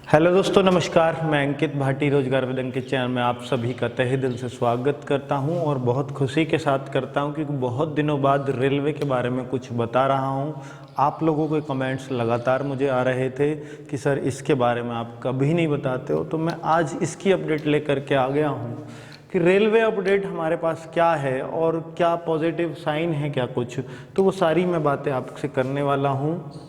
Hello दोस्तों, नमस्कार। मैं अंकित भाटी रोजगार विद अंकित चैनल में आप सभी का तहे दिल से स्वागत करता हूं और बहुत खुशी के साथ करता हूं क्योंकि बहुत दिनों बाद रेलवे के बारे में कुछ बता रहा हूं। आप लोगों के कमेंट्स लगातार मुझे आ रहे थे कि सर इसके बारे में आप कभी नहीं बताते हो, तो मैं आज इसकी अपडेट लेकर के आ गया हूं कि रेलवे अपडेट हमारे पास क्या है और क्या पॉजिटिव साइन है, क्या कुछ, तो वो सारी मैं बातें आपसे करने वाला हूं।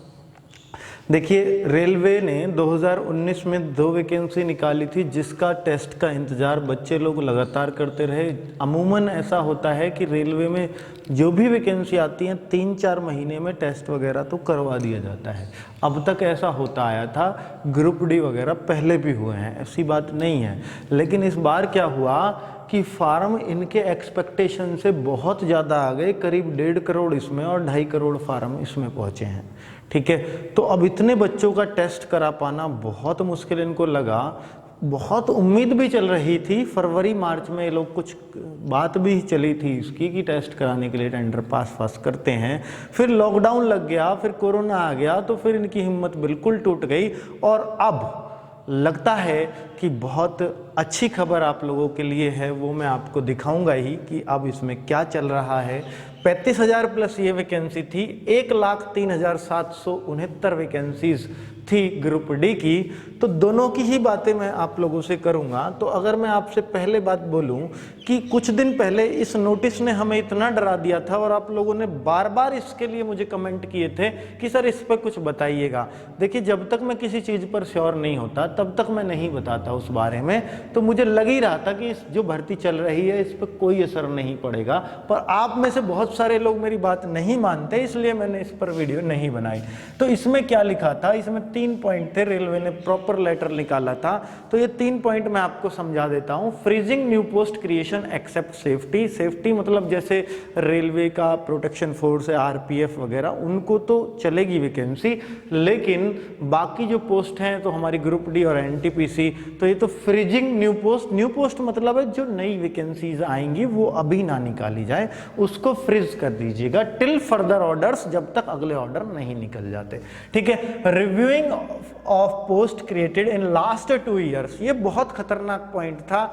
देखिए, रेलवे ने 2019 में 2 वैकेंसी निकाली थी जिसका टेस्ट का इंतज़ार बच्चे लोग लगातार करते रहे। अमूमन ऐसा होता है कि रेलवे में जो भी वैकेंसी आती हैं 3-4 महीने में टेस्ट वगैरह तो करवा दिया जाता है। अब तक ऐसा होता आया था, ग्रुप डी वगैरह पहले भी हुए हैं, ऐसी बात नहीं है। लेकिन इस बार क्या हुआ कि फार्म इनके एक्सपेक्टेशन से बहुत ज़्यादा आ गए, करीब 1.5 करोड़ इसमें और 2.5 करोड़ फार्म इसमें पहुँचे हैं। ठीक है, तो अब इतने बच्चों का टेस्ट करा पाना बहुत मुश्किल इनको लगा। बहुत उम्मीद भी चल रही थी, फरवरी मार्च में ये लोग कुछ बात भी चली थी इसकी कि टेस्ट कराने के लिए टेंडर पास करते हैं। फिर लॉकडाउन लग गया, फिर कोरोना आ गया, तो फिर इनकी हिम्मत बिल्कुल टूट गई। और अब लगता है कि बहुत अच्छी खबर आप लोगों के लिए है, वो मैं आपको दिखाऊंगा ही कि अब इसमें क्या चल रहा है। 35,000 प्लस ये वैकेंसी थी, 1,03,769 वैकेंसीज थी ग्रुप डी की। तो दोनों की ही बातें मैं आप लोगों से करूंगा। तो अगर मैं आपसे पहले बात बोलूं कि कुछ दिन पहले इस नोटिस ने हमें इतना डरा दिया था और आप लोगों ने बार बार इसके लिए मुझे कमेंट किए थे कि सर इस पर कुछ बताइएगा। देखिए, जब तक मैं किसी चीज़ पर श्योर नहीं होता तब तक मैं नहीं बताता उस बारे में। तो मुझे लग ही रहा था कि इस जो भर्ती चल रही है इस पर कोई असर नहीं पड़ेगा, पर आप में से बहुत सारे लोग मेरी बात नहीं मानते, इसलिए मैंने इस पर वीडियो नहीं बनाई। तो इसमें क्या लिखा था, इसमें 3 पॉइंट थे, रेलवे ने प्रॉपर लेटर निकाला था। तो ये 3 पॉइंट मैं आपको समझा देता हूं। Freezing new post creation except safety. Safety मतलब जैसे रेलवे का प्रोटेक्शन फोर्स है, आरपीएफ वगैरह, उनको तो चलेगी वैकेंसी, लेकिन बाकी जो पोस्ट हैं तो हमारी ग्रुप डी और एनटीपीसी, तो ये तो freezing new post. New post मतलब है जो नई वैकेंसीज आएंगी वो अभी ना निकाली जाए, उसको फ्रीज कर दीजिएगा टिल फर्दर ऑर्डर्स, जब तक अगले ऑर्डर नहीं निकल जाते। ठीक है। Reviewing of post created in last 2 years, ये बहुत खतरनाक पॉइंट था।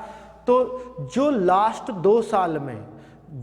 तो जो लास्ट 2 साल में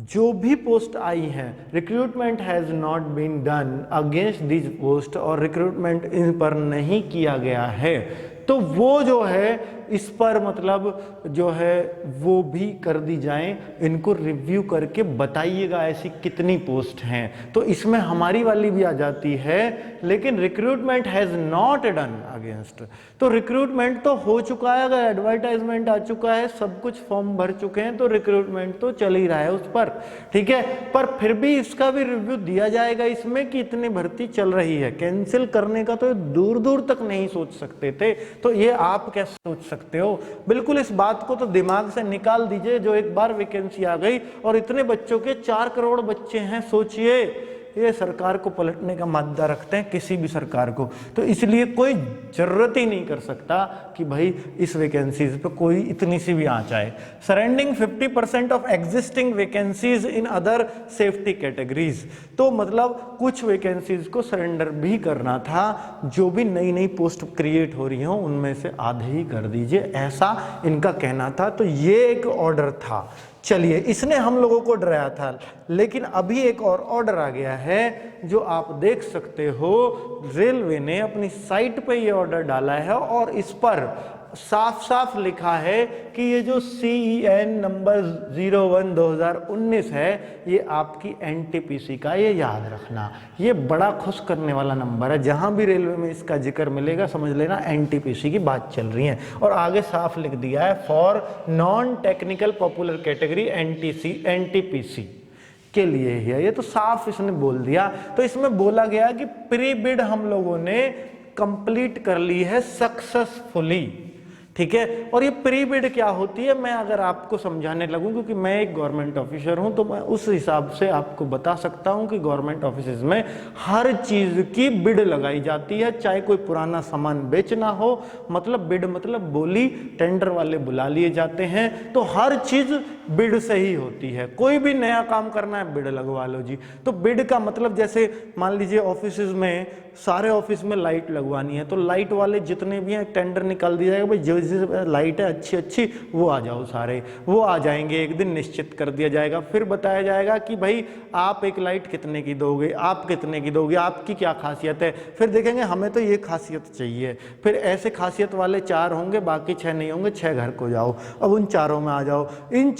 जो भी पोस्ट आई है, recruitment has not been done against this post, और रिक्रूटमेंट इन पर नहीं किया गया है, तो वो जो है इस पर मतलब जो है वो भी कर दी जाए। इनको रिव्यू करके बताइएगा ऐसी कितनी पोस्ट हैं। तो इसमें हमारी वाली भी आ जाती है, लेकिन recruitment has not done against, तो रिक्रूटमेंट तो हो चुका है, अगर एडवर्टाइजमेंट आ चुका है, सब कुछ फॉर्म भर चुके हैं, तो रिक्रूटमेंट तो चल ही रहा है उस पर। ठीक है, पर फिर भी इसका भी रिव्यू दिया जाएगा इसमें कि इतनी भर्ती चल रही है। कैंसिल करने का तो दूर दूर तक नहीं सोच सकते थे, तो ये आप क्या सोच सकते हो? बिल्कुल इस बात को तो दिमाग से निकाल दीजिए। जो एक बार वैकेंसी आ गई और इतने बच्चों के 4 करोड़ बच्चे हैं, सोचिए, ये सरकार को पलटने का मादा रखते हैं, किसी भी सरकार को। तो इसलिए कोई जरूरत ही नहीं कर सकता कि भाई इस वैकेंसीज पे कोई इतनी सी भी आंच आए। Surrendering 50% of existing vacancies in other safety categories, तो मतलब कुछ वैकेंसीज को सरेंडर भी करना था। जो भी नई नई पोस्ट क्रिएट हो रही हो उनमें से आधे ही कर दीजिए, ऐसा इनका कहना था। तो ये एक ऑर्डर था। चलिए, इसने हम लोगों को डराया था, लेकिन अभी एक और ऑर्डर आ गया है जो आप देख सकते हो। रेलवे ने अपनी साइट पे ये ऑर्डर डाला है और इस पर साफ साफ लिखा है कि ये जो CEN नंबर 01/2019 है, ये आपकी एनटीपीसी का, ये याद रखना। ये बड़ा खुश करने वाला नंबर है, जहां भी रेलवे में इसका जिक्र मिलेगा समझ लेना एनटीपीसी की बात चल रही है। और आगे साफ लिख दिया है for non technical popular category NTPC के लिए है। ये तो साफ इसने बोल दिया। तो इसमें बोला गया कि प्री बिड हम लोगों ने कंप्लीट कर ली है सक्सेसफुली। ठीक है, और ये प्री बिड क्या होती है मैं अगर आपको समझाने लगूं, क्योंकि मैं एक गवर्नमेंट ऑफिसर हूं, तो मैं उस हिसाब से आपको बता सकता हूं कि गवर्नमेंट ऑफिसेज में हर चीज की बिड लगाई जाती है, चाहे कोई पुराना सामान बेचना हो, मतलब बिड मतलब बोली, टेंडर वाले बुला लिए जाते हैं, तो हर चीज बिड से ही होती है। कोई भी नया काम करना है बिड लगवा लो जी। तो बिड का मतलब जैसे मान लीजिए ऑफिसेज में सारे ऑफिस में लाइट लगवानी है, तो लाइट वाले जितने भी हैं टेंडर निकाल दिया जाएगा, भाई जो जिस लाइट है अच्छी अच्छी वो आ जाओ, सारे वो आ जाएंगे, एक दिन निश्चित कर दिया जाएगा। फिर बताया जाएगा कि भाई आप एक लाइट कितने की दोगे, आप कितने की दोगे, आपकी क्या खासियत है। फिर देखेंगे हमें तो ये खासियत चाहिए, फिर ऐसे खासियत वाले 4 होंगे, बाकी 6 नहीं होंगे, 6 घर को जाओ, अब उन 4 में आ जाओ। इन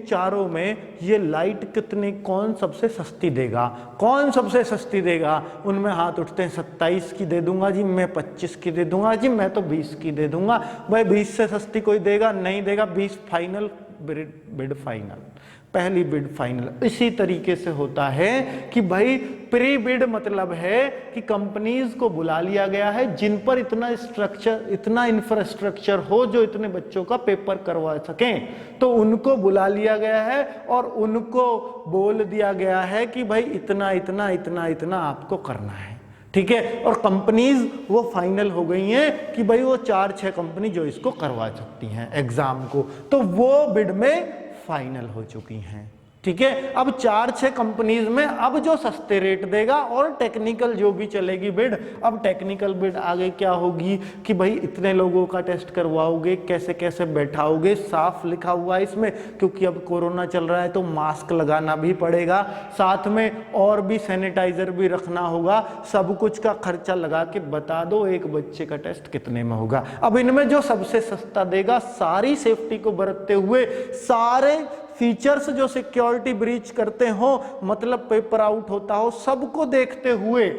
चारों में ये लाइट कितने, कौन सबसे सस्ती देगा, कौन सबसे सस्ती देगा। उनमें हाथ उठते हैं 27 की दे दूंगा जी, मैं 25 की दे दूंगा जी, मैं तो 20 की दे दूंगा। भाई 20 से सस्ती कोई देगा नहीं देगा, 20 फाइनल, बिड फाइनल, पहली बिड फाइनल। इसी तरीके से होता है कि भाई प्री बिड मतलब है कि कंपनीज को बुला लिया गया है जिन पर इतना स्ट्रक्चर, इतना इंफ्रास्ट्रक्चर हो जो इतने बच्चों का पेपर करवा सकें, तो उनको बुला लिया गया है और उनको बोल दिया गया है कि भाई इतना इतना इतना इतना आपको करना है, ठीक है। और कंपनीज वो फाइनल हो गई हैं कि भाई वो 4-6 कंपनी जो इसको करवा सकती हैं एग्जाम को, तो वो बिड में फाइनल हो चुकी हैं, ठीक है। अब 4-6 कंपनीज में अब जो सस्ते रेट देगा और टेक्निकल जो भी चलेगी बिड, अब टेक्निकल बिड आगे क्या होगी कि भाई इतने लोगों का टेस्ट करवाओगे, कैसे कैसे बैठाओगे, साफ लिखा हुआ है इसमें, क्योंकि अब कोरोना चल रहा है तो मास्क लगाना भी पड़ेगा, साथ में और भी सैनिटाइजर भी रखना होगा, सब कुछ का खर्चा लगा के बता दो एक बच्चे का टेस्ट कितने में होगा। अब इनमें जो सबसे सस्ता देगा, सारी सेफ्टी को बरतते हुए, सारे फीचर्स जो सिक्योरिटी ब्रीच करते हो, मतलब पेपर आउट होता हो, सबको देखते हुए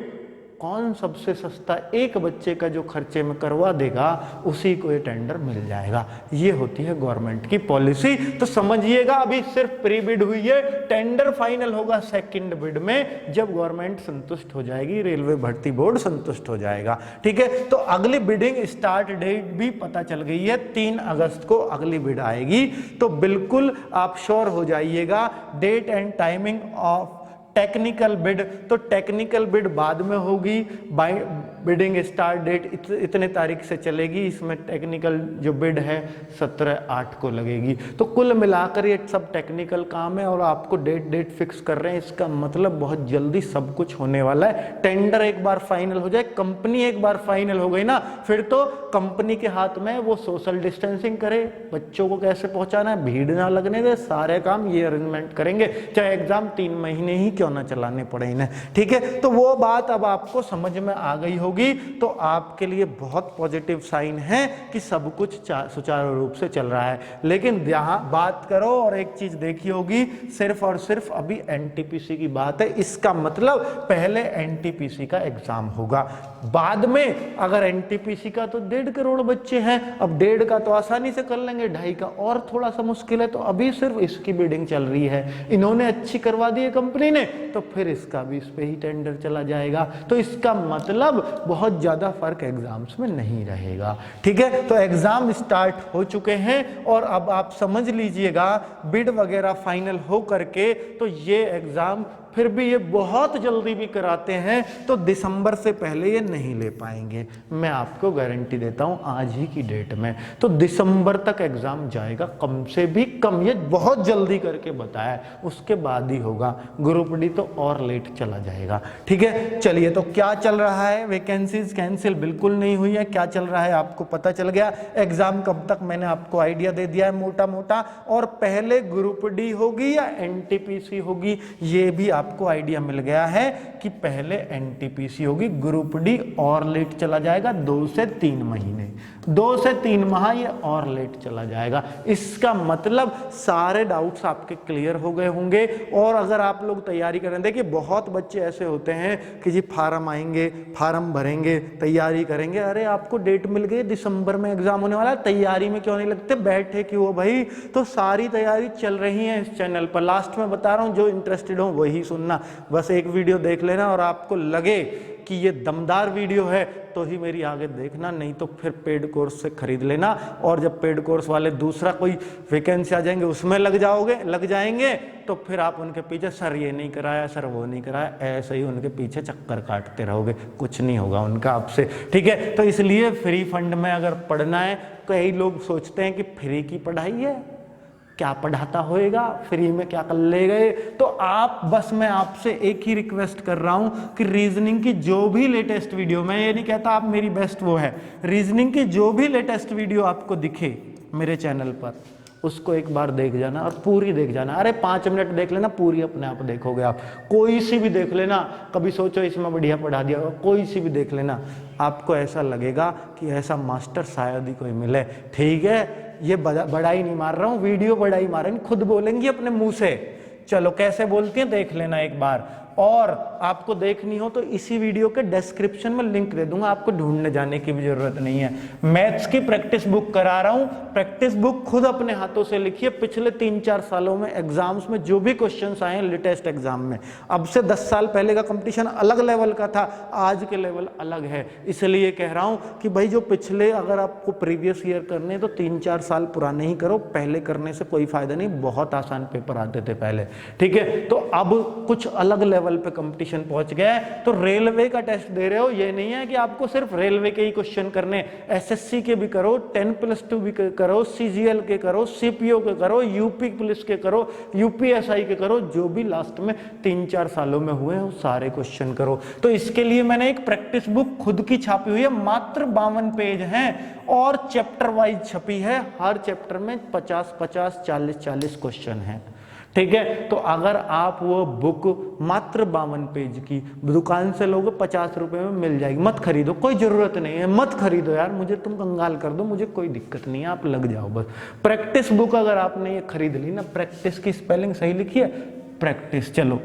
कौन सबसे सस्ता एक बच्चे का जो खर्चे में करवा देगा उसी को ये टेंडर मिल जाएगा। ये होती है गवर्नमेंट की पॉलिसी। तो समझिएगा अभी सिर्फ प्री बिड हुई है, टेंडर फाइनल होगा सेकंड बिड में, जब गवर्नमेंट संतुष्ट हो जाएगी, रेलवे भर्ती बोर्ड संतुष्ट हो जाएगा, ठीक है। तो अगली बिडिंग स्टार्ट डेट भी पता चल गई है, 3 अगस्त को अगली बिड आएगी। तो बिल्कुल आप श्योर हो जाइएगा date and timing of technical bid. तो टेक्निकल बिड बाद में होगी, बिडिंग स्टार्ट डेट इतने तारीख से चलेगी, इसमें टेक्निकल जो बिड है 17/8 को लगेगी। तो कुल मिलाकर ये सब टेक्निकल काम है और आपको डेट फिक्स कर रहे हैं, इसका मतलब बहुत जल्दी सब कुछ होने वाला है। टेंडर एक बार फाइनल हो जाए, कंपनी एक बार फाइनल हो गई ना, फिर तो कंपनी के हाथ में वो सोशल डिस्टेंसिंग करे, बच्चों को कैसे पहुंचाना है, भीड़ ना लगने दे, सारे काम ये अरेंजमेंट करेंगे, चाहे एग्जाम 3 महीने ही क्यों ना चलाने पड़े इन्हें, ठीक है। तो वो बात अब आपको समझ में आ गई होगी, तो आपके लिए बहुत पॉजिटिव साइन है कि सब कुछ सुचारू रूप से चल रहा है। लेकिन यहां बात करो और एक चीज देखी होगी, सिर्फ और सिर्फ अभी एनटीपीसी की बात है, इसका मतलब पहले एनटीपीसी का एग्जाम होगा, बाद में अगर एनटीपीसी का तो 1.5 करोड़ बच्चे हैं, अब 1.5 का तो आसानी से कर लेंगे, 2.5 का और थोड़ा सा मुश्किल है, तो अभी सिर्फ इसकी बिडिंग चल रही है। इन्होंने अच्छी करवा दी है कंपनी ने, तो फिर इसका भी इस पे ही टेंडर चला जाएगा। तो इसका मतलब बहुत ज्यादा फर्क एग्जाम्स में नहीं रहेगा, ठीक है। तो एग्जाम स्टार्ट हो चुके हैं और अब आप समझ लीजिएगा बिड वगैरह फाइनल हो करके तो ये एग्जाम फिर भी ये बहुत जल्दी भी कराते हैं, तो दिसंबर से पहले ये नहीं ले पाएंगे, मैं आपको गारंटी देता हूं आज ही की डेट में। तो दिसंबर तक एग्जाम जाएगा, कम से भी कम, ये बहुत जल्दी करके बताया, उसके बाद ही होगा। ग्रुप डी तो और लेट चला जाएगा, ठीक है। चलिए, तो क्या चल रहा है, वैकेंसीज कैंसिल बिल्कुल नहीं हुई है, क्या चल रहा है आपको पता चल गया। एग्जाम कब तक मैंने आपको आइडिया दे दिया है मोटा मोटा, और पहले ग्रुप डी होगी या एनटीपीसी होगी ये भी आपको आइडिया मिल गया है कि पहले एनटीपीसी होगी, ग्रुप डी और लेट चला जाएगा 2 से 3 महीने, 2 से 3 माह ये और लेट चला जाएगा। इसका मतलब सारे डाउट्स आपके क्लियर हो गए होंगे। और अगर आप लोग तैयारी करें, देखिए बहुत बच्चे ऐसे होते हैं कि जी फार्म आएंगे, फार्म भरेंगे, तैयारी करेंगे, अरे आपको डेट मिल गई दिसंबर में एग्जाम होने वाला है, तैयारी में क्यों नहीं लगते, बैठे क्यों भाई। तो सारी तैयारी चल रही है इस चैनल पर, लास्ट में बता रहा हूं, जो इंटरेस्टेड हो वही सुनना, बस एक वीडियो देख लेना और आपको लगे कि ये दमदार वीडियो है तो ही मेरी आगे देखना, नहीं तो फिर पेड कोर्स से खरीद लेना। और जब पेड कोर्स वाले दूसरा कोई वैकेंसी आ जाएंगे उसमें लग जाएंगे तो फिर आप उनके पीछे सर ये नहीं कराया, सर वो नहीं कराया, ऐसे ही उनके पीछे चक्कर काटते रहोगे, कुछ नहीं होगा उनका आपसे, ठीक है। तो इसलिए फ्री फंड में अगर पढ़ना है, कई लोग सोचते हैं कि फ्री की पढ़ाई है, क्या पढ़ाता होएगा, फ्री में क्या कर ले गए। तो आप बस मैं आपसे एक ही रिक्वेस्ट कर रहा हूं कि रीजनिंग की जो भी लेटेस्ट वीडियो, मैं ये नहीं कहता आप मेरी बेस्ट वो है, रीजनिंग की जो भी लेटेस्ट वीडियो आपको दिखे मेरे चैनल पर, उसको एक बार देख जाना और पूरी देख जाना। अरे 5 मिनट देख लेना, पूरी अपने आप देखोगे आप। कोई सी भी देख लेना, कभी सोचो इसमें बढ़िया पढ़ा दिया, कोई सी भी देख लेना, आपको ऐसा लगेगा कि ऐसा मास्टर शायद ही कोई मिले। ठीक है, ये बड़ाई नहीं मार रहा हूँ, वीडियो बड़ाई मार रही, खुद बोलेंगी अपने मुंह से। चलो कैसे बोलती हैं देख लेना एक बार। और आपको देखनी हो तो इसी वीडियो के डिस्क्रिप्शन में लिंक दे दूंगा, आपको ढूंढने जाने की भी जरूरत नहीं है। मैथ्स की प्रैक्टिस बुक करा रहा हूं, प्रैक्टिस बुक खुद अपने हाथों से लिखी है। पिछले 3-4 सालों में एग्जाम्स में जो भी क्वेश्चंस आए हैं लेटेस्ट एग्जाम में, अब से 10 साल पहले का कंपटीशन अलग लेवल का था, आज के लेवल अलग है। इसलिए कह रहा हूं कि भाई जो पिछले, अगर आपको प्रीवियस ईयर करने तो 3-4 साल पुराने ही करो, पहले करने से कोई फायदा नहीं, बहुत आसान पेपर आते थे पहले। ठीक है, तो अब कुछ अलग लेवल पे कंपटीशन पहुंच गया है। तो रेलवे का टेस्ट दे रहे हो, ये नहीं है कि आपको सिर्फ रेलवे के ही क्वेश्चन करने, एसएससी के भी करो, 10+2 भी करो, सीजीएल के करो, सीपीओ के करो, यूपी पुलिस के करो, यूपीएसआई के करो, जो भी लास्ट में 3-4 सालों में हुए हैं सारे क्वेश्चन करो। तो इसके लिए मैंने एक प्रैक्टिस बुक खुद की छापी हुई है, मात्र 52 पेज हैं और चैप्टर वाइज छपी है। हर चैप्टर में 50-50, 40-40 क्वेश्चन हैं। ठीक है, तो अगर आप वो बुक मात्र 52 पेज की दुकान से लोगे 50 रुपए में मिल जाएगी। मत खरीदो, कोई जरूरत नहीं है, मत खरीदो यार, मुझे तुम कंगाल कर दो, मुझे कोई दिक्कत नहीं है, आप लग जाओ बस। प्रैक्टिस बुक अगर आपने ये खरीद ली ना, प्रैक्टिस की स्पेलिंग सही लिखी है, प्रैक्टिस, चलो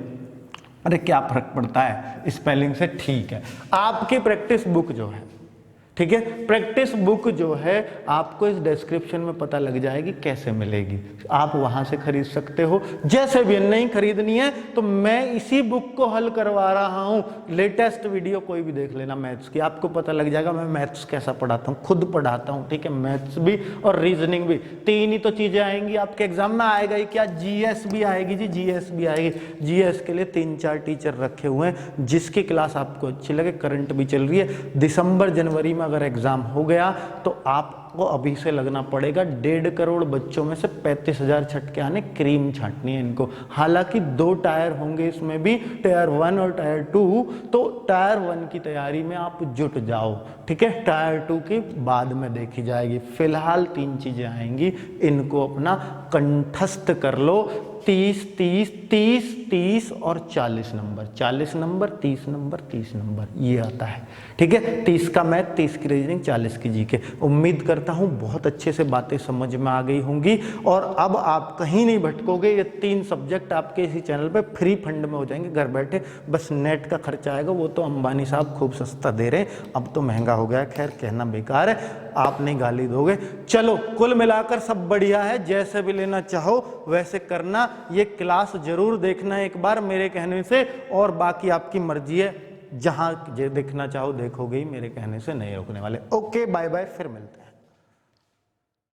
अरे क्या फर्क पड़ता है स्पेलिंग से, ठीक है। आपकी प्रैक्टिस बुक जो है, ठीक है, प्रैक्टिस बुक जो है आपको इस डिस्क्रिप्शन में पता लग जाएगी कैसे मिलेगी, आप वहां से खरीद सकते हो। जैसे भी नहीं खरीदनी है तो मैं इसी बुक को हल करवा रहा हूं, लेटेस्ट वीडियो कोई भी देख लेना मैथ्स की, आपको पता लग जाएगा मैं मैथ्स कैसा पढ़ाता हूं, खुद पढ़ाता हूं। ठीक है, मैथ्स भी और रीजनिंग भी, 3 ही तो चीजें आएंगी आपके एग्जाम में। आएगा ही क्या, जीएस भी आएगी जी, जीएस भी आएगी। जीएस के लिए 3-4 टीचर रखे हुए हैं, जिसकी क्लास आपको अच्छी लगे, करंट भी चल रही है। दिसंबर जनवरी में अगर एग्जाम हो गया तो आपको अभी से लगना पड़ेगा। 1.5 करोड़ बच्चों में से 35,000 छटके आने, क्रीम छांटनी है इनको। हालांकि 2 टायर होंगे इसमें भी, टायर 1 और टायर 2, तो टायर 1 की तैयारी में आप जुट जाओ। ठीक है, टायर 2 की बाद में देखी जाएगी। फिलहाल 3 चीजें आएंगी, इनको अपना कंठस्थ कर लो। 30, 30, 30, 30 और 40 नंबर, 40 नंबर, 30 नंबर, 30 नंबर, ये आता है। ठीक है, 30 का मैथ, 30 की रीजनिंग, 40 की जीके। उम्मीद करता हूं बहुत अच्छे से बातें समझ में आ गई होंगी और अब आप कहीं नहीं भटकोगे। ये 3 सब्जेक्ट आपके इसी चैनल पे फ्री फंड में हो जाएंगे घर बैठे। बस नेट का खर्चा आएगा, वो तो अंबानी साहब खूब सस्ता दे रहे हैं, अब तो महंगा हो गया, खैर कहना बेकार है, आप नहीं गाली दोगे। चलो कुल मिलाकर सब बढ़िया है, जैसे भी लेना चाहो वैसे करना। ये क्लास जरूर देखना एक बार मेरे कहने से, और बाकी आपकी मर्जी है, जहां देखना चाहो देखोगे ही, मेरे कहने से नहीं रोकने वाले। ओके, बाय बाय, फिर मिलते हैं।